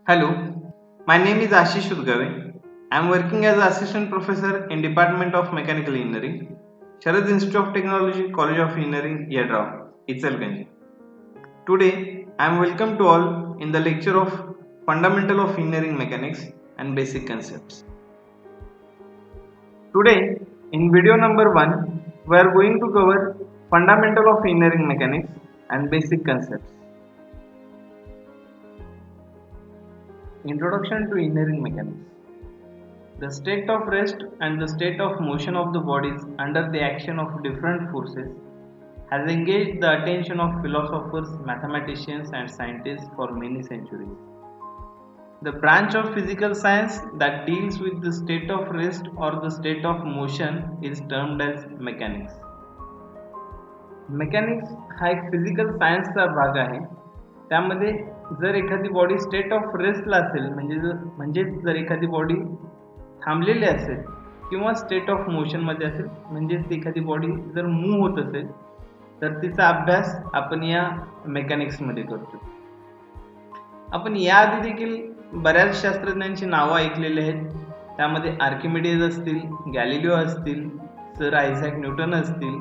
Hello, my name is Ashish Udgave. I am working as assistant professor in Department of Mechanical Engineering, Sharad Institute of Technology, College of Engineering, Yedrao, Ichalganj. Today, I am welcome to all in the lecture of Fundamental of Engineering Mechanics and Basic Concepts. Today, in video number 1, we are going to cover Fundamental of Engineering Mechanics and Basic Concepts. Introduction to Engineering Mechanics. The state of rest and the state of motion of the bodies under the action of different forces has engaged the attention of philosophers, mathematicians, and scientists for many centuries. The branch of physical science that deals with the state of rest or the state of motion is termed as mechanics. Mechanics हा एक physical सायन्सचा भाग आहे. त्यामध्ये जर एखादी body state of रेस्टला असेल म्हणजेच जर एखादी बॉडी थांबलेली असेल किंवा स्टेट ऑफ मोशनमध्ये असेल म्हणजेच एखादी बॉडी जर मूव्ह होत असेल तर तिचा अभ्यास आपण या मेकॅनिक्समध्ये करतो. आपण याआधी देखील बऱ्याच शास्त्रज्ञांची नावं ऐकलेली आहेत. त्यामध्ये आर्किमिडीज असतील, गॅलिलिओ असतील, सर आयझॅक न्यूटन असतील,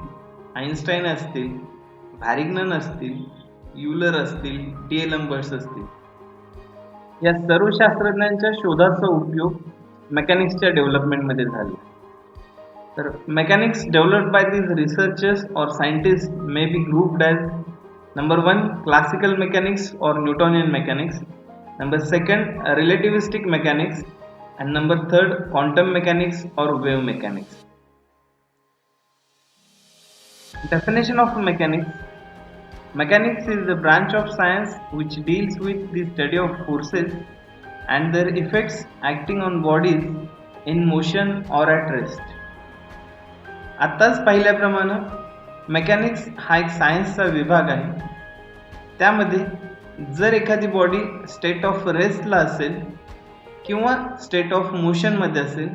आइन्स्टाईन असतील, व्हॅरिग्नन असतील, युलर असतील, टी.एल.एम्बर्ट्स असतील. या सर्व शास्त्रज्ञांच्या शोधाचा उपयोग मेकॅनिक्सच्या डेव्हलपमेंटमध्ये झाला. तर mechanics developed by these researchers और scientist may be grouped as number 1 classical mechanics और Newtonian mechanics, number 2 relativistic mechanics and number 3 quantum mechanics or wave mechanics. Definition of mechanics. Mechanics is the branch of science which deals with the study of forces and their effects acting on bodies in motion or at rest. आत्ताच पाहिल्याप्रमाणे mechanics हा एक सायन्सचा विभाग आहे. त्यामध्ये जर एखादी बॉडी स्टेट ऑफ रेस्टला असेल किंवा स्टेट ऑफ मोशनमध्ये असेल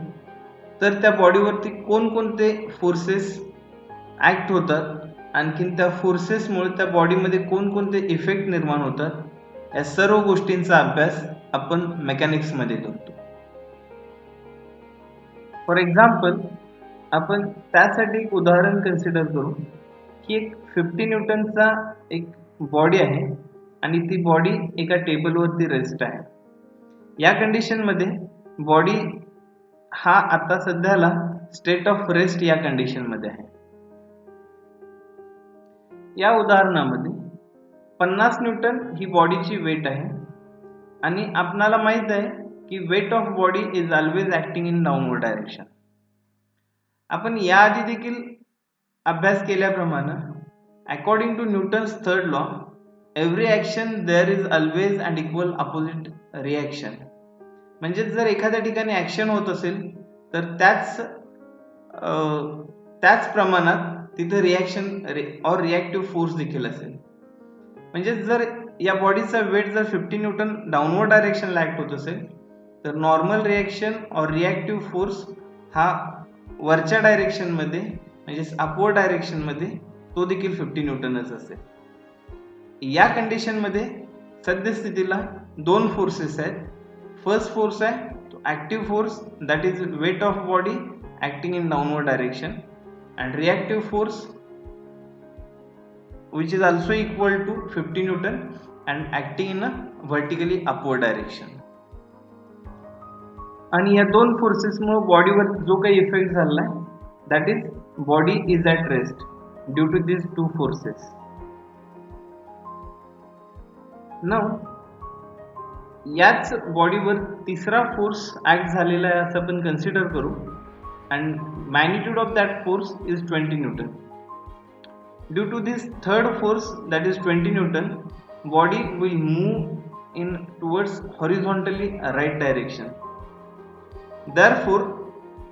तर त्या बॉडीवरती कोणकोणते फोर्सेस ॲक्ट होतात, आणखीन त्या फोर्सेसमुळे त्या बॉडीमध्ये कोणकोणते इफेक्ट निर्माण होतात, या सर्व गोष्टींचा अभ्यास आपण मेकॅनिक्समध्ये करतो. फॉर एक्झाम्पल आपण त्यासाठी एक उदाहरण कन्सिडर करू की एक 50 न्यूटनचा एक बॉडी आहे आणि ती बॉडी एका टेबलवरती रेस्ट आहे. या कंडिशनमध्ये बॉडी हा आता सध्याला स्टेट ऑफ रेस्ट या कंडिशनमध्ये आहे. या उदाहरणामध्ये 50 न्यूटन ही बॉडीची वेट आहे आणि आपणाला माहित आहे की weight of body is always acting in downward direction. आपण याआधी देखील अभ्यास केल्याप्रमाणे according to Newton's third law every action there is always and equal opposite reaction. म्हणजे जर एखाद्या ठिकाणी ॲक्शन होत असेल तर त्याच प्रमाणात तिथं रिॲक्टिव्ह फोर्स देखील असेल. म्हणजे जर या बॉडीचा वेट जर 50 न्यूटन डाऊनवर्ड डायरेक्शनला ॲक्ट होत असेल तर नॉर्मल रिॲक्शन और रिॲक्टिव्ह फोर्स हा वरच्या डायरेक्शनमध्ये म्हणजेच अपवर्ड डायरेक्शनमध्ये तो देखील 50 न्यूटनच असेल. या कंडिशनमध्ये सद्यस्थितीला 2 फोर्सेस आहेत. फर्स्ट फोर्स आहे तो active force that is weight of body acting in downward direction and reactive force which is also equal to 50 newton and acting in a vertically upward direction. आणि या 2 फोर्सेसमुळे बॉडीवर जो काही इफेक्ट झाला आहे that is body is at rest due to this 2 forces. Now याच बॉडीवर तिसरा force act झालेला आहे असं आपण कन्सिडर करू and magnitude of that force is 20 newton. Due to this third force that is 20 newton body will move in towards horizontally right direction. Therefore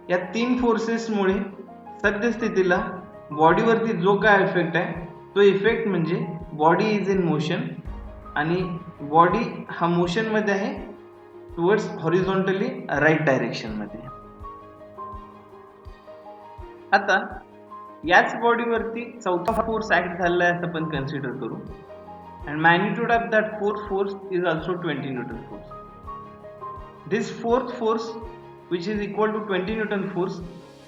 या 3 फोर्सेसमुळे सद्यस्थितीला बॉडीवरती जो काय इफेक्ट आहे तो इफेक्ट म्हणजे बॉडी इज इन मोशन आणि body हा मोशनमध्ये आहे towards horizontally right डायरेक्शनमध्ये. आता याच बॉडीवरती चौथा फोर्स ॲक्ट झालेला आहे असं आपण कन्सिडर करू and magnitude of that force is also 20 Newton force. This fourth force, which is equal to 20 Newton force,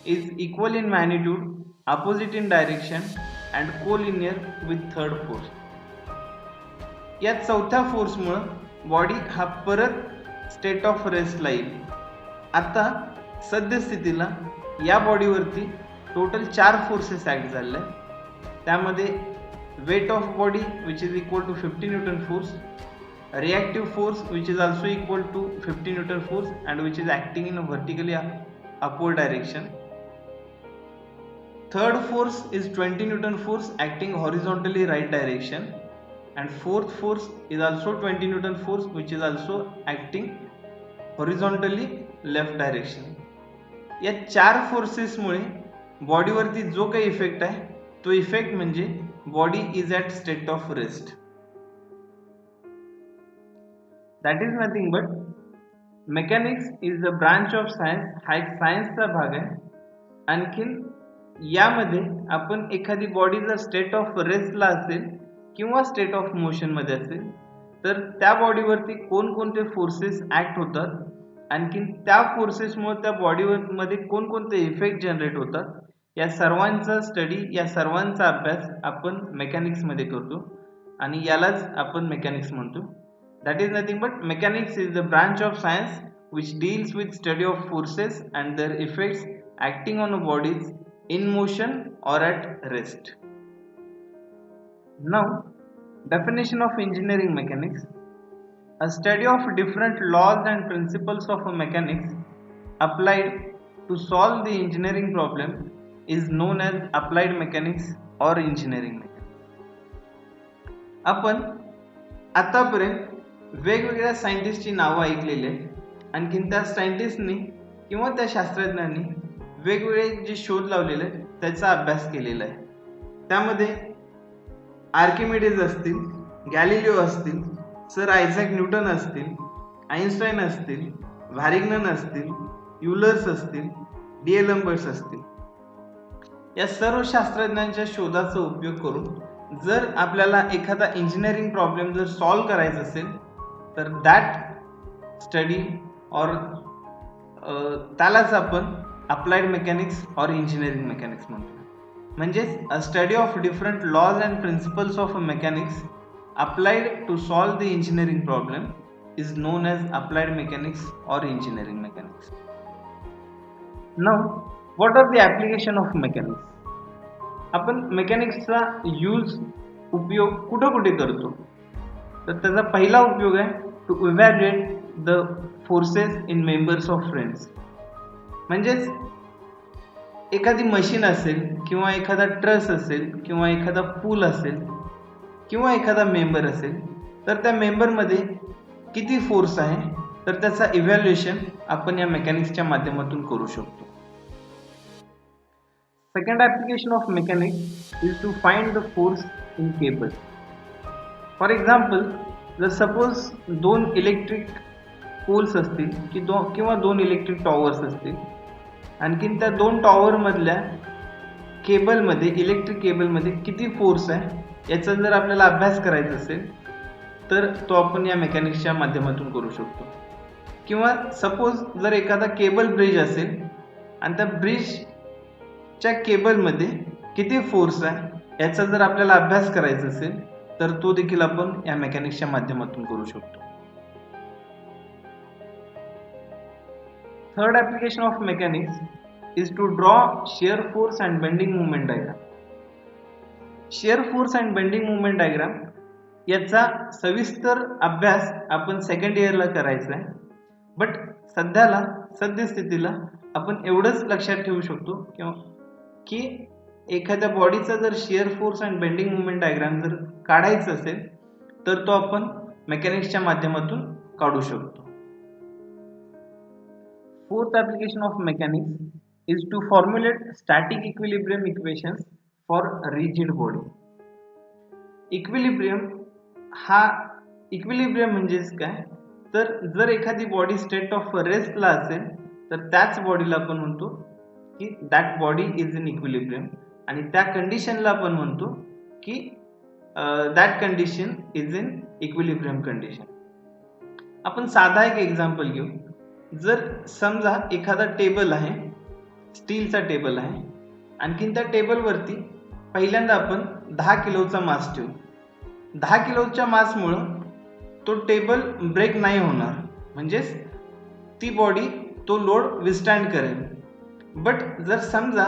is equal in magnitude, opposite in direction and co-linear with third force. या चौथ्या फोर्समुळं body हा परत state of रेस्टला येईल. आता सद्यस्थितीला या बॉडीवरती total 4 forces act झाले. त्यामध्ये weight of body which is equal to 50 newton force, reactive force which is also equal to 50 Newton force and which is acting in a vertically upward direction. Third force is 20 Newton force acting horizontally right direction, and fourth force is also 20 Newton force which is also acting horizontally left direction. या 4 forces मुळे बॉडीवरती जो काही effect आहे तो effect म्हणजे body is at state of rest. That is nothing but mechanics is a branch of science. हा एक सायन्सचा भाग आहे. आणखीन यामध्ये आपण एखादी बॉडी जर स्टेट ऑफ रेस्टला असेल किंवा स्टेट ऑफ मोशन मध्ये असेल तर त्या बॉडीवरती कोणकोणते फोर्सेस ऍक्ट होतात, आणखीन त्या फोर्सेसमुळे त्या बॉडीमध्ये कोणकोणते इफेक्ट जनरेट होतात, या सर्वांचा स्टडी, या सर्वांचा अभ्यास आपण मेकॅनिक्स मध्ये करतो आणि यालाच आपण मेकॅनिक्स म्हणतो. That is nothing but mechanics is the branch of science which deals with study of forces and their effects acting on bodies in motion or at rest. Now, definition of engineering mechanics: a study of different laws and principles of mechanics applied to solve the engineering problem is known as applied mechanics or engineering mechanics. आपण आतापर्यंत वेगवेगळ्या सायंटिस्टची नावं ऐकलेली आहेत. आणखीन त्या सायंटिस्टनी किंवा त्या शास्त्रज्ञांनी वेगवेगळे जे शोध लावलेले आहेत त्याचा अभ्यास केलेला आहे. त्यामध्ये आर्किमिडीज असतील, गॅलिलिओ असतील, सर आयझॅक न्यूटन असतील, आइन्स्टाईन असतील, व्हॅरिग्नन असतील, युलर्स असतील, डीएलम्बर्ट्स असतील. या सर्व शास्त्रज्ञांच्या शोधाचा उपयोग करून जर आपल्याला एखादा इंजिनिअरिंग प्रॉब्लेम जर सॉल्व्ह करायचा असेल तर दॅट स्टडी और त्यालाच आपण applied mechanics or engineering mechanics म्हणतो. म्हणजेच a study of different laws and principles of mechanics applied to solve the engineering problem is known as applied mechanics or engineering mechanics. Now what are the application of mechanics? आपण मेकॅनिक्सचा उपयोग कुठे कुठे करतो? तर त्याचा पहिला उपयोग आहे to evaluate the forces in members of friends. म्हणजेच एखादी मशीन असेल किंवा एखादा ट्रस असेल किंवा एखादा पूल असेल किंवा एखादा मेंबर असेल तर त्या मेंबरमध्ये किती फोर्स आहे तर त्याचा इव्हॅल्युएशन आपण या मेकॅनिक्सच्या माध्यमातून करू शकतो. Second application of mechanics is to find the force in cables. For example, जर सपोज 2 इलेक्ट्रिक पोल्स असतील किंवा 2 इलेक्ट्रिक टॉवर्स असतील, आणखीन त्या 2 टॉवर मधल्या केबलमध्ये, इलेक्ट्रिक केबलमध्ये किती फोर्स आहे याचा जर आपल्याला अभ्यास करायचा असेल तर तो आपण या मेकॅनिक्सच्या माध्यमातून करू शकतो. किंवा सपोज जर एखादा केबल ब्रिज असेल आणि त्या ब्रिजच्या केबलमध्ये किती फोर्स आहे याचा जर आपल्याला अभ्यास करायचा असेल तर तो देखील आपण या मेकॅनिक्सच्या माध्यमातून करू शकतो. Third application of mechanics is to draw shear force and bending movement diagram. Shear force and bending movement diagram याचा सविस्तर अभ्यास आपण सेकंड इयरला करायचा आहे. बट सद्यस्थितीला आपण एवढंच लक्षात ठेवू शकतो की एखाद्या बॉडीचा जर shear force and bending movement diagram जर काढायचा असेल तर तो आपण मेकॅनिक्सच्या माध्यमातून काढू शकतो. Fourth application of mechanics is to formulate static equilibrium equations for rigid body. Equilibrium म्हणजेच काय तर जर एखादी बॉडी स्टेट ऑफ रेस्टला असेल तर त्याच बॉडीला आपण म्हणतो की that body is in equilibrium, आणि त्या कंडिशनला आपण म्हणतो की that condition is in equilibrium condition. आपण साधा एक एक्झाम्पल घेऊ. जर समजा एखादा टेबल आहे, स्टीलचा टेबल आहे, आणखीन त्या टेबलवरती पहिल्यांदा आपण 10 किलोचा मास ठेवू. 10 किलोच्या मासमुळं तो टेबल ब्रेक नाही होणार, म्हणजेच ती बॉडी तो लोड विस्टँड करेल. बट जर समजा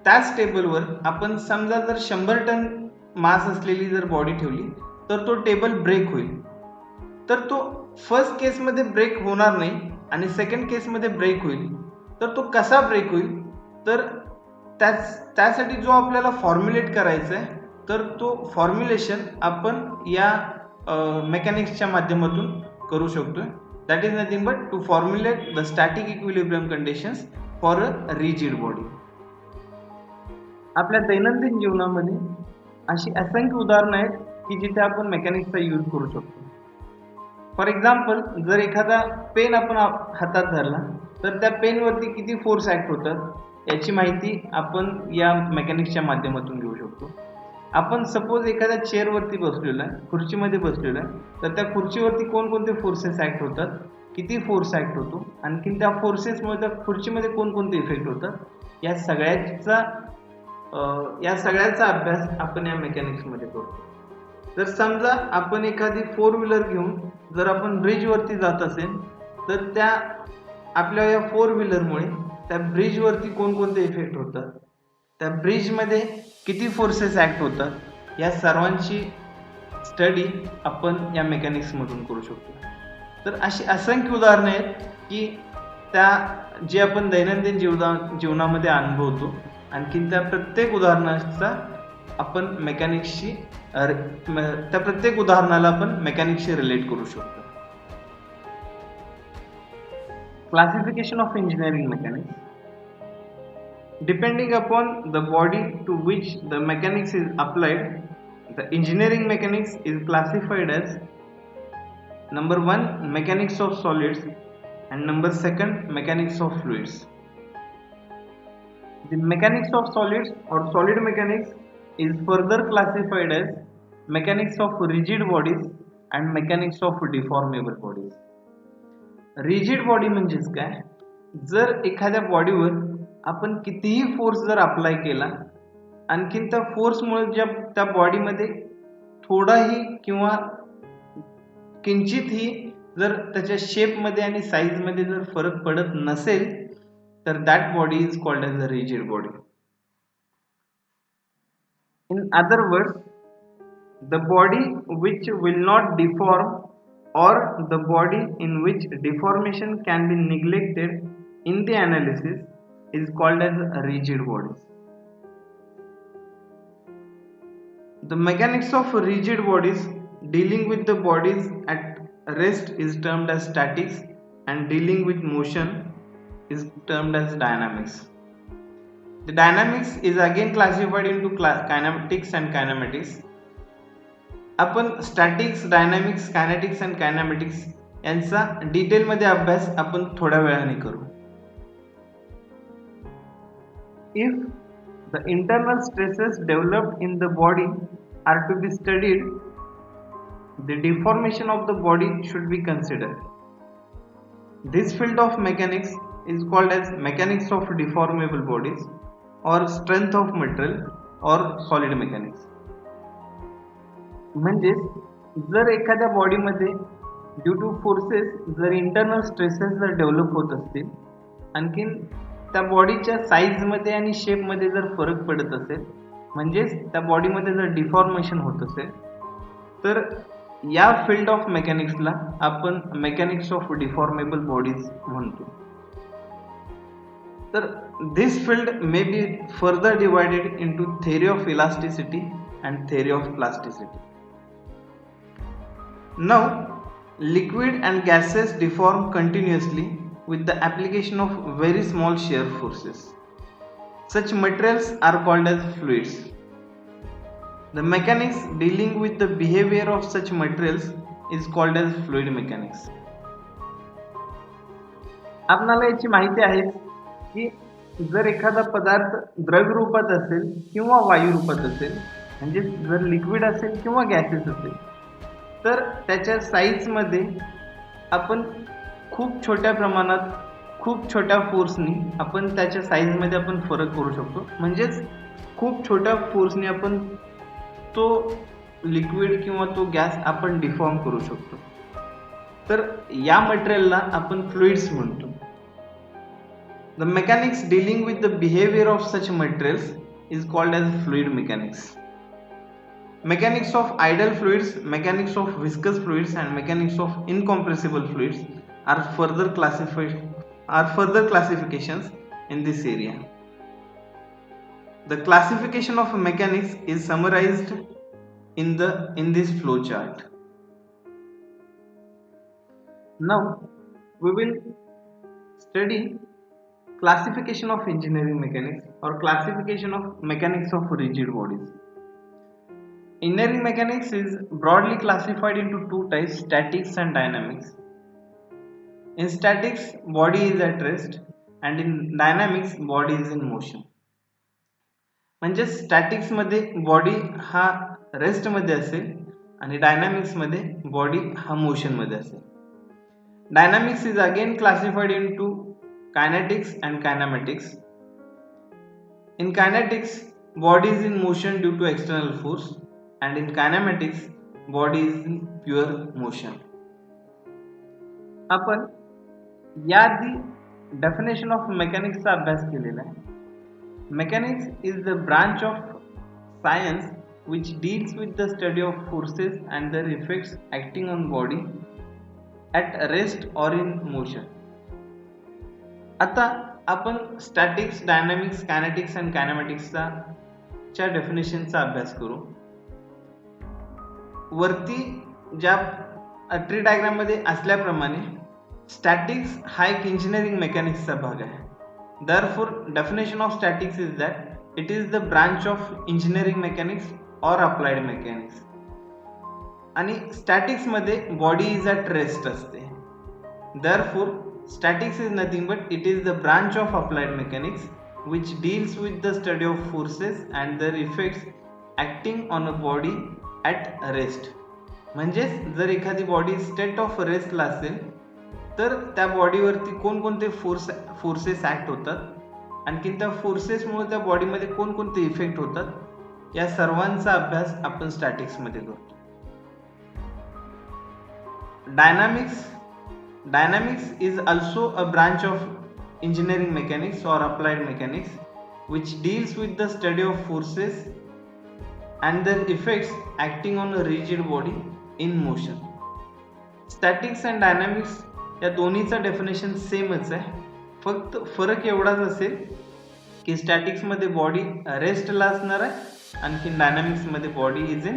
त्याच टेबलवर आपण समजा जर 100 टन मास असलेली जर बॉडी ठेवली तर तो टेबल ब्रेक होईल. तर तो फर्स्ट केसमध्ये ब्रेक होणार नाही आणि सेकंड केसमध्ये ब्रेक होईल. तर तो कसा ब्रेक होईल, तर त्यासाठी जो आपल्याला फॉर्म्युलेट करायचा आहे, तर तो फॉर्म्युलेशन आपण या मेकॅनिक्सच्या माध्यमातून करू शकतोय. That is nothing but to formulate the static equilibrium conditions for a rigid body. आपल्या दैनंदिन जीवनामध्ये अशी असंख्य उदाहरणं आहेत की जिथे आपण मेकॅनिक्सचा यूज करू शकतो. फॉर एक्झाम्पल, जर एखादा पेन आपण हातात धरला तर त्या पेनवरती किती फोर्स ॲक्ट होतात याची माहिती आपण या मेकॅनिक्सच्या माध्यमातून घेऊ शकतो. आपण सपोज एखाद्या चेअरवरती बसलेलो आहे, खुर्चीमध्ये बसलेलो आहे, तर त्या खुर्चीवरती कोणकोणते फोर्सेस ॲक्ट होतात, किती फोर्स ॲक्ट होतो, आणखीन त्या फोर्सेसमुळे त्या खुर्चीमध्ये कोणकोणते इफेक्ट होतात, या सगळ्याचा अभ्यास आपण या मेकॅनिक्समध्ये करतो. जर समजा आपण एखादी 4 व्हीलर घेऊन जर आपण ब्रिजवरती जात असेल तर त्या आपल्या या 4 व्हीलरमुळे त्या ब्रिजवरती कोणकोणते इफेक्ट होतात, त्या ब्रिजमध्ये किती फोर्सेस ॲक्ट होतात, या सर्वांची स्टडी आपण या मेकॅनिक्समधून करू शकतो. तर अशी असंख्य उदाहरणं आहेत की त्या जे आपण दैनंदिन जीवनामध्ये अनुभवतो. आणखीन त्या प्रत्येक उदाहरणाचा आपण मेकॅनिक्सशी त्या प्रत्येक उदाहरणाला आपण मेकॅनिक्सशी रिलेट करू शकतो. Classification of engineering mechanics. Depending upon the body to which the mechanics is applied, the engineering mechanics is classified as number 1 mechanics of solids and number 2 mechanics of fluids. The mechanics of solids or solid mechanics is further classified as mechanics of rigid bodies and mechanics of deformable bodies. Rigid body म्हणजेच काय, जर एखाद्या बॉडीवर आपण कितीही force जर apply केला, आणखीन त्या फोर्समुळे ज्या त्या बॉडीमध्ये थोडाही किंवा किंचितही जर त्याच्या शेपमध्ये आणि साईजमध्ये जर फरक पडत नसेल तर that body is called as a rigid body. In other words, the body which will not deform or the body in which deformation can be neglected in the analysis is called as rigid bodies. The mechanics of rigid bodies dealing with the bodies at rest is termed as statics, and dealing with motion is termed as dynamics. The dynamics is again classified into kinematics and kinematics. आपण statics, dynamics, kinetics and kinematics यांचा डिटेलमध्ये अभ्यास आपण थोड्या वेळाने करू. If the internal stresses developed in the body are to be studied, the deformation of the body should be considered. This field of mechanics is called as mechanics of deformable bodies or strength of material or solid mechanics. म्हणजेच जर एखाद्या बॉडीमध्ये due to forces जर internal stresses जर develop होत असतील, आणखीन त्या बॉडीच्या साईजमध्ये आणि शेपमध्ये जर फरक पडत असेल, म्हणजेच त्या बॉडीमध्ये जर डिफॉर्मेशन होत असेल, तर या फील्ड ऑफ मेकॅनिक्सला आपण मेकॅनिक्स ऑफ डिफॉर्मेबल बॉडीज म्हणतो. तर this field may be further divided into theory of elasticity and theory of plasticity. Now, liquid and gases deform continuously with the application of very small shear forces. Such materials are called as fluids. The mechanics dealing with the behavior of such materials is called as fluid mechanics. आपल्याला याची माहिती आहे की जर एखादा पदार्थ द्रव्य रूपात असेल किंवा वायू रूपात असेल, म्हणजे जर लिक्विड असेल किंवा गॅसेस असेल, तर त्याच्या साईजमध्ये आपण खूप छोट्या प्रमाणात खूप छोट्या फोर्सनी आपण त्याच्या साईजमध्ये आपण फरक करू शकतो. म्हणजेच खूप छोट्या फोर्सनी आपण तो लिक्विड किंवा तो गॅस आपण डिफॉर्म करू शकतो. तर या मटेरियलला आपण फ्लुइड्स म्हणतो. The mechanics dealing with the behavior of such materials is called as fluid mechanics. Mechanics of ideal fluids, mechanics of viscous fluids and mechanics of incompressible fluids are further classifications in this area. The classification of mechanics is summarized in this flow chart. Now we will study classification of engineering mechanics or classification of mechanics of rigid bodies. Engineering mechanics is broadly classified into two types, statics and dynamics. In statics, body is at rest and in dynamics, body is in motion. म्हणजे statics मध्ये body हा rest मध्ये असेल आणि dynamics मध्ये body हा motion मध्ये असेल. Dynamics is again classified into kinetics and kinematics. In kinetics, body is in motion due to external force, and in kinematics, body is in pure motion. आपण याआधी डेफिनेशन ऑफ मेकॅनिक्सचा अभ्यास केलेला आहे. Mechanics is the branch of science which deals with the study of forces and their effects acting on body at rest or in motion. आता आपण statics, dynamics, kinetics and कायनेमॅटिक्सचा डेफिनेशनचा अभ्यास करू. वरती ज्या ट्री डायग्राम मध्ये असल्याप्रमाणे स्टॅटिक्स हा एक इंजिनिअरिंग मेकॅनिक्सचा भाग आहे. Therefore, definition of statics is that it is the branch of engineering mechanics or applied mechanics. आणि स्टॅटिक्स मध्ये बॉडी इज ॲट रेस्ट असते. Therefore, statics is nothing but it is the branch of applied mechanics which deals with the study of forces and their effects acting on a body at rest. म्हणजेच जर एखादी body state of रेस्टला असेल तर त्या बॉडीवरती कोणकोणते forces act होतात, आणखी त्या फोर्सेसमुळे त्या बॉडीमध्ये कोणकोणते इफेक्ट होतात, या सर्वांचा अभ्यास आपण स्टॅटिक्समध्ये करतो. Dynamics is also a branch of engineering mechanics or applied mechanics which deals with the study of forces and their effects acting on a rigid body in motion. Statics and dynamics या दोन्हीचा definition सेमच आहे. फक्त फरक एवढाच असेल की statics मध्ये बॉडी रेस्टला असणार आहे, आणखी डायनामिक्स मध्ये body is in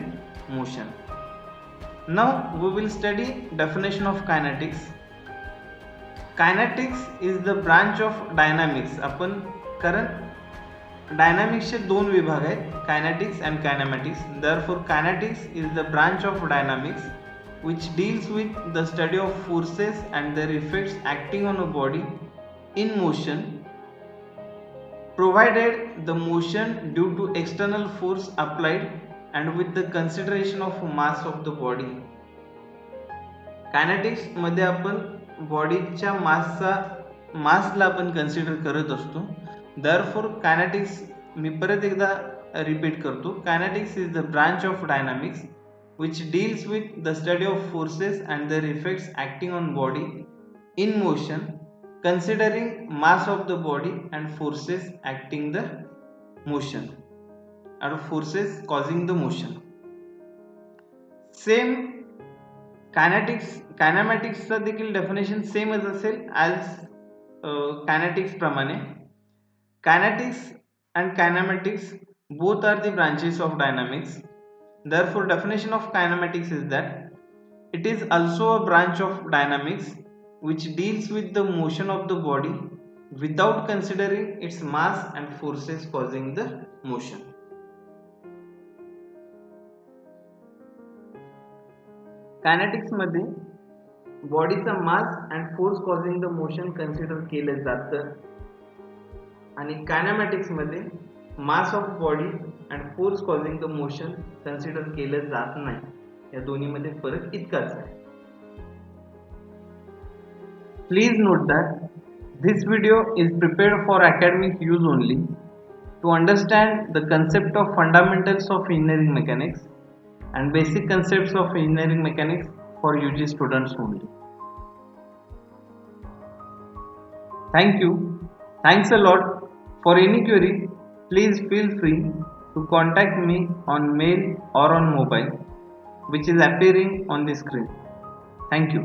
motion. Now we will study definition of kinetics. Kinetics is the branch of dynamics. आपण कारण डायनामिक्सचे दोन विभाग आहेत, kinetics and kinematics. Therefore, kinetics is the branch of dynamics which deals with the study of forces and their effects acting on a body in motion, provided the motion due to external force applied and with the consideration of mass of the body. Kinetics मध्ये आपण बॉडीच्या मासला आपण consider करत असतो. Therefore, kinetics मी परत एकदा repeat करतो. Kinetics is the branch of dynamics which deals with the study of forces and their effects acting on body in motion, considering mass of the body and forces acting the motion or forces causing the motion. Same kinematics चा देखील definition सेमच असेल as kinetics प्रमाणे. Kinetics and kinematics both are the branches of dynamics. Therefore, definition of kinematics is that it is also a branch of dynamics which deals with the motion of the body without considering its mass and forces causing the motion. Kinetics मध्ये बॉडीचा mass and force causing the motion consider केलं जातं, आणि कायनेमॅटिक्स मध्ये mass of body and force causing the motion consider केलं जात नाही. या दोन्हीमध्ये फरक इतकाच आहे. Please note that this video is prepared for academic use only. To understand the concept of fundamentals of engineering mechanics and basic concepts of engineering mechanics for UG students only. Thank you. Thanks a lot. For any query, please feel free to contact me on mail or on mobile, which is appearing on the screen. Thank you.